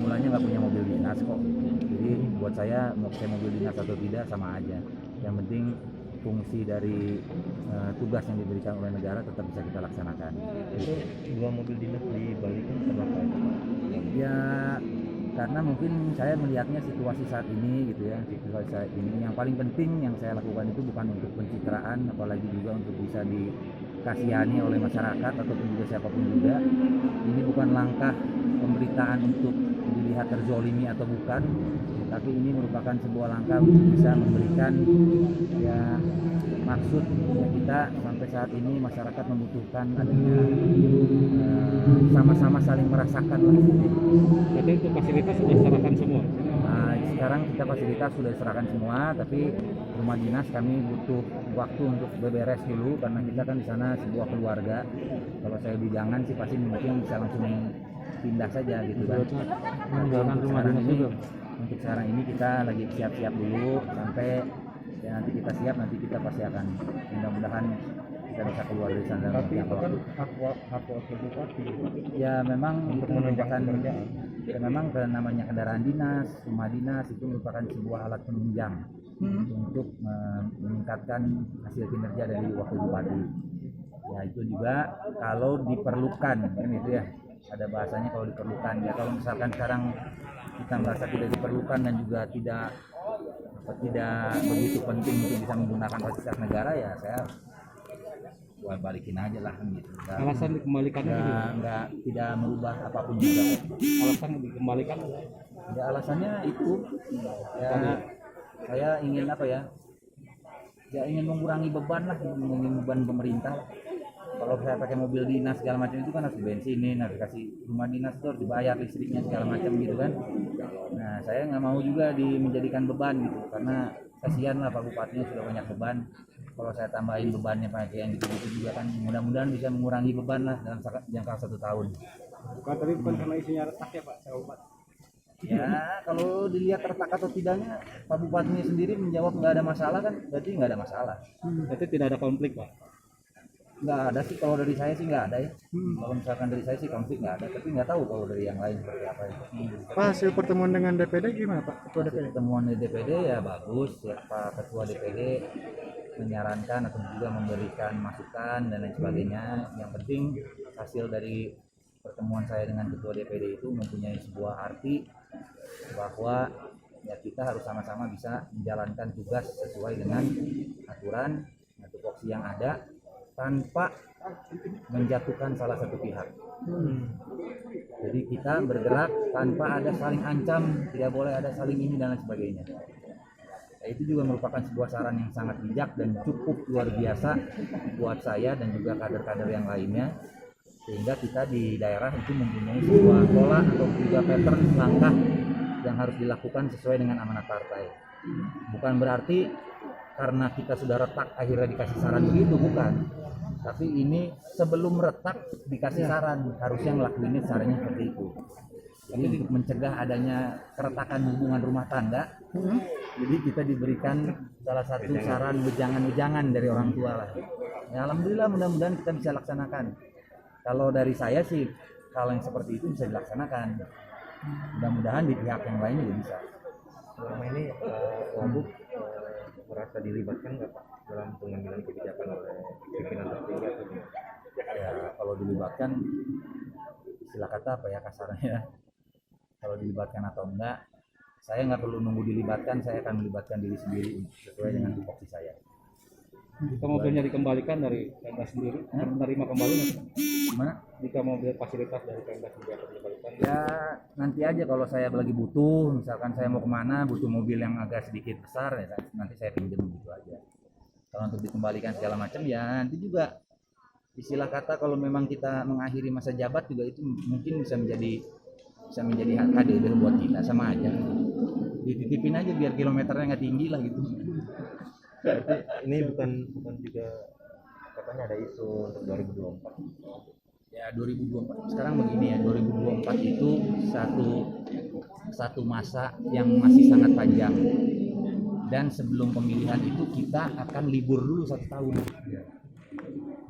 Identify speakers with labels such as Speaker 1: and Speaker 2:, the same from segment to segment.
Speaker 1: mulanya nggak punya mobil dinas kok. Jadi buat saya mau pakai mobil dinas atau tidak sama aja. Yang penting fungsi dari tugas yang diberikan oleh negara tetap bisa kita laksanakan.
Speaker 2: Itu 2 mobil dinas di Bali kan kenapa itu?
Speaker 1: Ya karena mungkin saya melihatnya situasi saat ini gitu ya, situasi saat ini yang paling penting yang saya lakukan itu bukan untuk pencitraan, apalagi juga untuk bisa dikasihani oleh masyarakat ataupun juga siapapun juga. Ini bukan langkah pemberitaan untuk dilihat terzolimi atau bukan, tapi ini merupakan sebuah langkah untuk bisa memberikan ya maksud ya kita sampai saat ini masyarakat membutuhkan adanya sama-sama saling merasakan lah.
Speaker 3: Jadi itu fasilitas sudah diserahkan semua.
Speaker 1: Sekarang kita fasilitas sudah diserahkan semua, tapi rumah dinas kami butuh waktu untuk beberes dulu karena kita kan di sana sebuah keluarga. Kalau saya bilangan sih pasti mungkin bisa langsung pindah saja gitu kan. Untuk sekarang ini kita lagi siap-siap dulu sampai ya nanti kita siap, nanti kita pasti akan mudah-mudahan kita bisa keluar dari sana.
Speaker 2: Tapi itu kan hak wakil bupati.
Speaker 1: Ya memang
Speaker 2: Untuk
Speaker 1: itu merupakan
Speaker 2: pekerjaan.
Speaker 1: ya memang namanya kendaraan dinas, rumah dinas itu merupakan sebuah alat penunjang untuk meningkatkan hasil kinerja dari wakil bupati. Ya itu juga kalau diperlukan kan itu ya, ada bahasanya kalau diperlukan. Ya kalau misalkan sekarang kita merasa tidak diperlukan dan juga tidak begitu penting untuk bisa menggunakan fasilitas negara, ya saya balikin aja lah gitu.
Speaker 3: Alasan dikembalikannya
Speaker 1: Nggak tidak merubah apapun juga.
Speaker 3: alasan dikembalikan
Speaker 1: Ya alasannya itu ya saya ingin apa ya? Ya ingin mengurangi beban lah, mengurangi beban pemerintah. Kalau saya pakai mobil dinas segala macam itu kan harus bensinin, harus kasih rumah dinas itu harus dibayar listriknya segala macam gitu kan. Nah saya nggak mau juga menjadikan beban gitu, karena kasihan lah Pak Bupatinya sudah banyak beban. Kalau saya tambahin bebannya pakai yang gitu-gitu juga kan mudah-mudahan bisa mengurangi beban lah dalam jangka 1 tahun.
Speaker 3: bukan karena isinya retak ya Pak Bupati.
Speaker 1: Ya kalau dilihat retak atau tidaknya Pak Bupatinya sendiri menjawab nggak ada masalah kan, berarti nggak ada masalah.
Speaker 3: Berarti tidak ada konflik Pak.
Speaker 1: Nggak ada sih, kalau dari saya sih nggak ada ya. Kalau misalkan dari saya sih konflik nggak ada, tapi nggak tahu kalau dari yang lain seperti apa itu.
Speaker 4: Pak, hasil pertemuan dengan DPD gimana Pak? Ketua DPD?
Speaker 1: Pertemuan di DPD ya bagus ya, Pak Ketua DPD menyarankan atau juga memberikan masukan dan lain sebagainya. Yang penting hasil dari pertemuan saya dengan Ketua DPD itu mempunyai sebuah arti bahwa ya kita harus sama-sama bisa menjalankan tugas sesuai dengan aturan tupoksi yang ada tanpa menjatuhkan salah satu pihak. Jadi kita bergerak tanpa ada saling ancam, tidak boleh ada saling ini dan lain sebagainya. Nah, itu juga merupakan sebuah saran yang sangat bijak dan cukup luar biasa buat saya dan juga kader-kader yang lainnya, sehingga kita di daerah itu mempunyai sebuah pola atau juga pattern langkah yang harus dilakukan sesuai dengan amanat partai. Bukan berarti karena kita sudah retak akhirnya dikasih saran begitu, bukan. Tapi ini sebelum retak dikasih saran, harusnya ngelakuinnya caranya seperti itu. Jadi untuk mencegah adanya keretakan hubungan rumah tangga, jadi kita diberikan salah satu saran wejangan-wejangan dari orang tua lah. Ya alhamdulillah, mudah-mudahan kita bisa laksanakan. Kalau dari saya sih hal yang seperti itu bisa dilaksanakan. Mudah-mudahan di pihak yang lain juga bisa.
Speaker 2: Selama ini Wabub merasa dilibatkan nggak Pak dalam pengambilan kebijakan oleh pimpinan tertinggi atau gimana?
Speaker 1: Ya kalau dilibatkan, istilah kata apa ya kasarnya, kalau dilibatkan atau enggak, saya nggak perlu nunggu dilibatkan, saya akan melibatkan diri sendiri sesuai dengan tupoksi saya.
Speaker 3: Jika mobilnya dikembalikan dari Pemda sendiri, menerima kembali nggak?
Speaker 1: Gimana?
Speaker 3: Jika mobil fasilitas dari Pemda sendiri akan dikembalikan?
Speaker 1: Ya nanti aja kalau saya lagi butuh, misalkan saya mau kemana, butuh mobil yang agak sedikit besar, ya nanti saya pinjam gitu aja. Kalau untuk dikembalikan segala macam, ya nanti juga istilah kata kalau memang kita mengakhiri masa jabat juga itu mungkin bisa menjadi hak KDB buat kita, sama aja. Dititipin aja biar kilometernya nggak tinggi lah gitu.
Speaker 2: Berarti ini bukan juga katanya ada isu untuk 2024.
Speaker 1: Ya 2024 sekarang begini ya, 2024 itu satu masa yang masih sangat panjang, dan sebelum pemilihan itu kita akan libur dulu 1 tahun.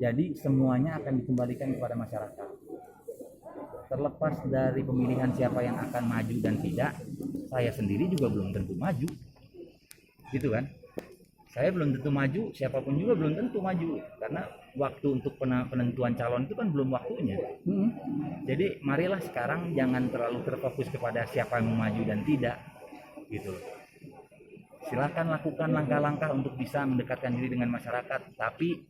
Speaker 1: Jadi semuanya akan dikembalikan kepada masyarakat. terlepas dari pemilihan siapa yang akan maju dan tidak, saya sendiri juga belum tentu maju, gitu kan? Saya belum tentu maju, siapapun juga belum tentu maju, karena waktu untuk penentuan calon itu kan belum waktunya. Jadi marilah sekarang jangan terlalu terfokus kepada siapa yang mau maju dan tidak, gitu. Silakan lakukan langkah-langkah untuk bisa mendekatkan diri dengan masyarakat, tapi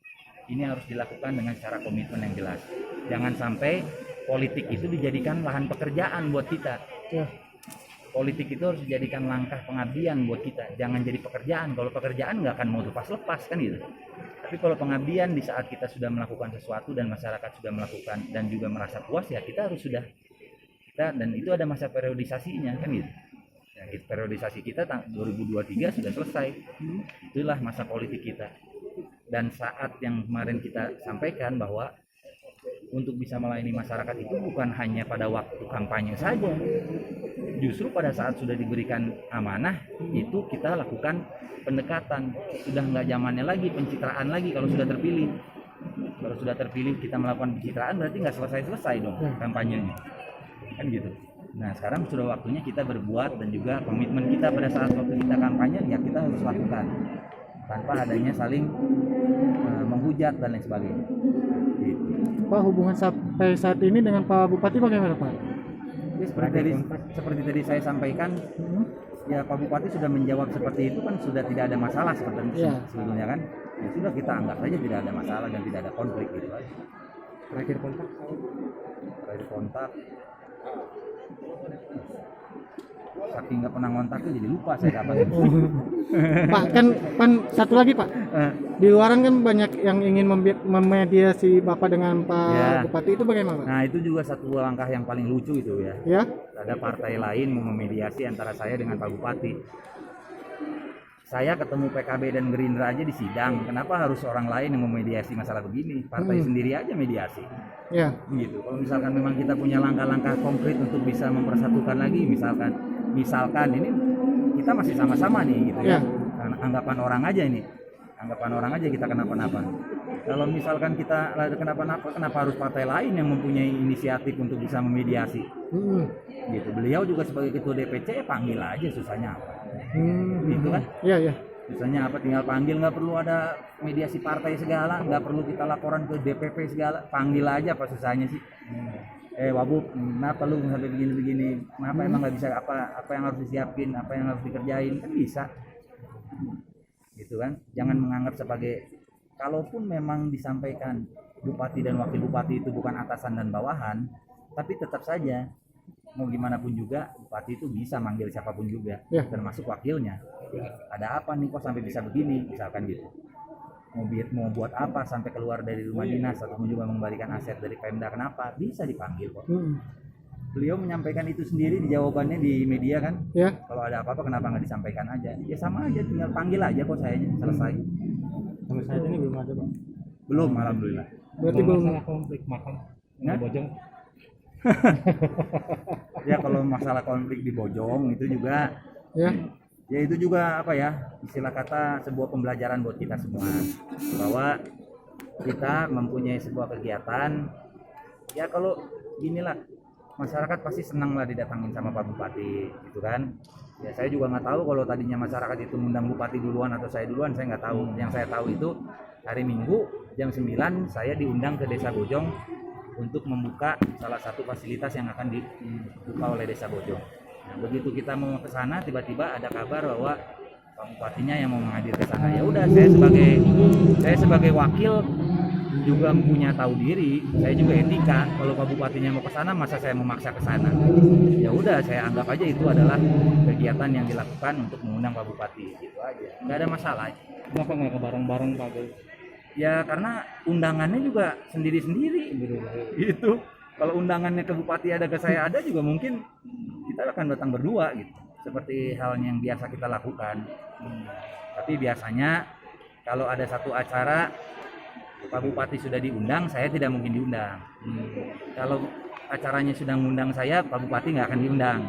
Speaker 1: ini harus dilakukan dengan cara komitmen yang jelas. Jangan sampai politik itu dijadikan lahan pekerjaan buat kita.
Speaker 4: Ya.
Speaker 1: Politik itu harus dijadikan langkah pengabdian buat kita. Jangan jadi pekerjaan. Kalau pekerjaan nggak akan mau lepas-lepas kan gitu. Tapi kalau pengabdian di saat kita sudah melakukan sesuatu dan masyarakat sudah melakukan dan juga merasa puas, ya kita harus sudah dan itu ada masa periodisasinya kan gitu. Ya, periodisasi kita 2023 sudah selesai. Itulah masa politik kita. Dan saat yang kemarin kita sampaikan bahwa untuk bisa melayani masyarakat itu bukan hanya pada waktu kampanye saja. Justru pada saat sudah diberikan amanah, itu kita lakukan pendekatan. Sudah nggak zamannya lagi pencitraan lagi kalau sudah terpilih. Kalau sudah terpilih kita melakukan pencitraan berarti nggak selesai-selesai dong kampanyenya. Kan gitu. Nah sekarang sudah waktunya kita berbuat dan juga komitmen kita pada saat waktu kita kampanye ya kita harus lakukan. Tanpa adanya saling menghujat dan lain sebagainya. Gitu.
Speaker 4: Pak, hubungan sampai saat ini dengan Pak Bupati bagaimana Pak?
Speaker 1: Ya, seperti tadi saya sampaikan, ya Pak Bupati sudah menjawab seperti itu kan sudah tidak ada masalah seperti itu sebetulnya kan. Ya sudah kita anggap saja tidak ada masalah dan tidak ada konflik gitu aja.
Speaker 2: Terakhir kontak saking nggak pernah ngontaknya jadi lupa saya kapan.
Speaker 4: Pak, kan satu lagi Pak, di luaran kan banyak yang ingin memediasi Bapak dengan Pak Bupati, itu bagaimana Pak?
Speaker 1: Nah itu juga satu langkah yang paling lucu itu ya.
Speaker 4: Ya.
Speaker 1: Ada partai lain mau memediasi antara saya dengan Pak Bupati. Saya ketemu PKB dan Gerindra aja di sidang. Kenapa harus orang lain yang memediasi masalah begini? Partai sendiri aja mediasi.
Speaker 4: Ya.
Speaker 1: Gitu. Kalau misalkan memang kita punya langkah-langkah konkret untuk bisa mempersatukan lagi, misalkan ini kita masih sama-sama nih gitu ya. Anggapan orang aja ini. Anggapan orang aja kita kenapa-napa. Kalau misalkan kita kenapa-napa, kenapa harus partai lain yang mempunyai inisiatif untuk bisa memediasi? Gitu. Beliau juga sebagai ketua DPC panggil aja, susahnya apa? Gitu kan?
Speaker 4: Iya.
Speaker 1: Susahnya apa? Tinggal panggil, nggak perlu ada mediasi partai segala, nggak perlu kita laporan ke DPP segala, panggil aja, apa susahnya sih? Wabub, kenapa lu sampai begini-begini? Kenapa emang nggak bisa apa yang harus disiapin, apa yang harus dikerjain? Kan bisa. Gitu kan? Jangan menganggap sebagai, kalaupun memang disampaikan bupati dan wakil bupati itu bukan atasan dan bawahan, tapi tetap saja mau gimana pun juga bupati itu bisa manggil siapapun juga, termasuk wakilnya. Ada apa nih kok sampai bisa begini, misalkan gitu. Mau buat apa sampai keluar dari rumah dinas atau juga mengembalikan aset dari Pemda, kenapa? Bisa dipanggil kok. Beliau menyampaikan itu sendiri di jawabannya di media kan. Kalau ada apa-apa kenapa nggak disampaikan aja? Ya sama aja, tinggal panggil aja kok sayanya, selesai.
Speaker 2: Sampai saat ini belum ada Pak.
Speaker 1: Belum, alhamdulillah.
Speaker 4: Berarti belum
Speaker 2: masalah konflik makam Bojong.
Speaker 1: Ya kalau masalah konflik di Bojong itu juga ya itu juga apa ya, istilah kata sebuah pembelajaran buat kita semua, bahwa kita mempunyai sebuah kegiatan ya kalau inilah masyarakat pasti senang lah didatangin sama Pak Bupati gitu kan. Ya saya juga nggak tahu kalau tadinya masyarakat itu ngundang Bupati duluan atau saya duluan, saya nggak tahu. Yang saya tahu itu hari Minggu jam 9 saya diundang ke Desa Bojong untuk membuka salah satu fasilitas yang akan dibuka oleh Desa Bojong. Nah, begitu kita mau ke sana tiba-tiba ada kabar bahwa Pak Bupatinya yang mau menghadir ke sana. Ya udah, saya sebagai wakil juga punya tahu diri, saya juga etika. Kalau Pak Bupatinya mau ke sana, masa saya memaksa ke sana? Ya udah, saya anggap aja itu adalah kegiatan yang dilakukan untuk mengundang Pak Bupati, gitu aja. Nggak ada masalah.
Speaker 3: Kenapa nggak ke bareng-bareng Pak?
Speaker 1: Ya karena undangannya juga sendiri-sendiri gitu. Kalau undangannya ke Bupati ada, ke saya ada, juga mungkin kita akan datang berdua gitu. Seperti halnya yang biasa kita lakukan. Tapi biasanya kalau ada satu acara Pak Bupati sudah diundang, saya tidak mungkin diundang. Kalau acaranya sudah mengundang saya, Pak Bupati nggak akan diundang.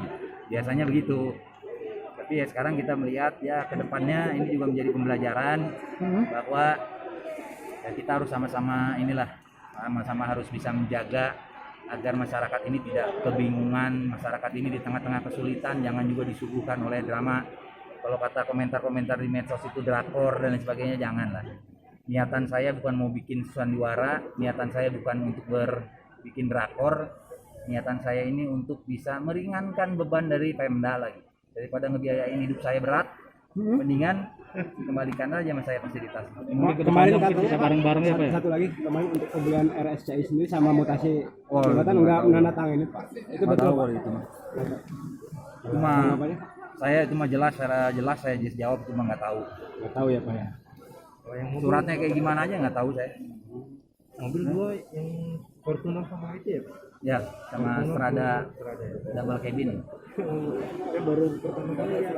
Speaker 1: Biasanya begitu. Tapi ya sekarang kita melihat ya ke depannya ini juga menjadi pembelajaran bahwa ya kita harus sama-sama harus bisa menjaga agar masyarakat ini tidak kebingungan, masyarakat ini di tengah-tengah kesulitan jangan juga disuguhkan oleh drama. Kalau kata komentar-komentar di medsos itu drakor dan lain sebagainya, janganlah. Niatan saya bukan mau bikin sandiwara, niatan saya bukan untuk bikin drakor, niatan saya ini untuk bisa meringankan beban dari Pemda lagi. Daripada ngebiayain hidup saya berat, mendingan kembalikan aja sama saya fasilitas.
Speaker 3: Mungkin ke
Speaker 5: Kemarin
Speaker 3: depannya
Speaker 5: katanya
Speaker 3: bisa bareng-bareng ya Pak ya.
Speaker 5: satu lagi kemarin untuk pembelian RSCI sendiri sama mutasi
Speaker 1: Oh,
Speaker 5: jabatan
Speaker 1: itu
Speaker 5: enggak
Speaker 1: nggak tahu.
Speaker 5: menandatangani Pak. Itu
Speaker 1: Nggak
Speaker 5: betul
Speaker 1: tahu
Speaker 5: Pak.
Speaker 1: kalau itu mah. Cuma saya itu mah jelas, secara jelas saya jawab, cuma nggak tahu.
Speaker 5: Enggak tahu ya Pak ya.
Speaker 2: Kalau yang mobil,
Speaker 1: Suratnya kayak gimana aja nggak tahu saya.
Speaker 2: mobil dua yang Fortuner sama itu ya Pak?
Speaker 1: Ya, sama Strada
Speaker 2: Strada ya.
Speaker 1: double cabin.
Speaker 2: Saya baru pertama kali ya.